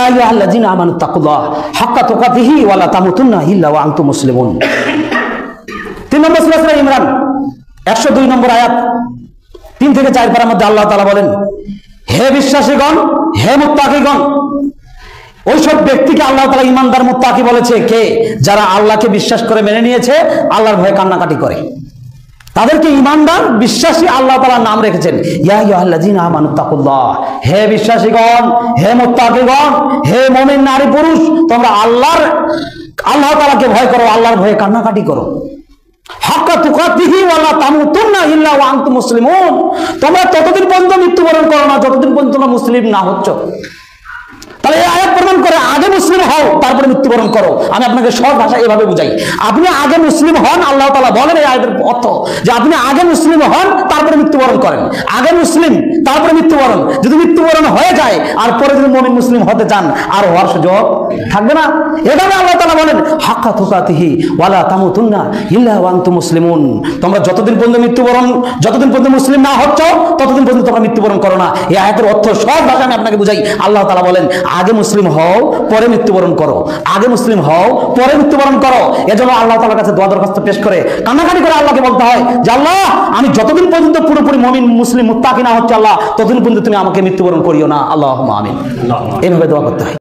আইয়ুহাল্লাযীনা আমানুত্তাকুল্লাহ হাক্কা তুকাতিহি ওয়া লা তামুতুন্না ইল্লা ওয়া আনতুম মুসলিমুন। 3 নম্বর সূরা সূরা ইমরান 102 নম্বর আয়াত 3 থেকে 4 পারার মধ্যে আল্লাহ তাআলা বলেন, হে বিশ্বাসীগণ, হে মুত্তাকিগণ। ওইসব ব্যক্তিকে আল্লাহ তাআলা ঈমানদার মুত্তাকি বলেছে কে? যারা আল্লাহকে বিশ্বাস করে মেনে নিয়েছে, আল্লাহর ভয়ে কান্নাকাটি করে, তাদেরকে ঈমানদার বিশ্বাসী আল্লাহ তাআলা নাম রেখেছেন। ইয়া আইয়ুহাল্লাযীনা আমানুত্তাকুল্লাহ, হে বিশ্বাসীগণ, হে মুত্তাকিগণ, হে মুমিন নারী পুরুষ, তোমরা আল্লাহ তাআলাকে ভয় করো, আল্লাহর ভয়ে কান্নাকাটি করো। হাক্কা তুকাতিহি ওয়া লা তামুতুন্না ইল্লা ওয়া আনতুম মুসলিমুন। তোমরা ততদিন পর্যন্ত মৃত্যুবরণ করো না যতদিন পর্যন্ত তোমরা মুসলিম না হচ্ছ। তাহলে এই আয়াত প্রমাণ করে আগে মুসলিম হও তারপরে মৃত্যুবরণ করো। আমি আপনাকে সহজ ভাষায় এভাবে বুঝাই, আপনি আগে মুসলিম হন। আল্লাহ তাআলা বলেন এই আয়াতের অর্থ যে আপনি আগে মুসলিম হন তারপরে মৃত্যুবরণ করেন। আগে মুসলিম তারপরে মৃত্যুবরণ। যদি মৃত্যুবরণ হয়ে যায় আর পরে যদি মুমিন মুসলিম হতে চান আর হওয়ার সুযোগ থাকবে না। এভাবে আল্লাহ তাআলা বলেন হাক্কা তুকাতিহি ওয়া লা তামুতুন্না ইল্লা ওয়া আনতুম মুসলিমুন। তোমরা যতদিন পর্যন্ত মুসলিম না হচ্ছ ততদিন পর্যন্ত তোমরা মৃত্যুবরণ করো না। এই আয়াতের অর্থ সহজ ভাষায় আমি আপনাকে বুঝাই। আল্লাহ তাআলা বলেন আগে মুসলিম হও পরে মৃত্যুবরণ করো, আগে মুসলিম হও পরে মৃত্যুবরণ করো। এজন্য আল্লাহ তাআলার কাছে দোয়া দরখাস্ত পেশ করে কান্নাকাটি করে আল্লাহকে বলতে হয় যে আল্লাহ, আমি যতদিন পর্যন্ত পুরোপুরি মুমিন মুসলিম মুত্তাকি না হচ্ছে আল্লাহ, ততদিন পর্যন্ত তুমি আমাকে মৃত্যুবরণ করিও না। আল্লাহুম্মা আমিন। এইভাবে দোয়া করতে হয়।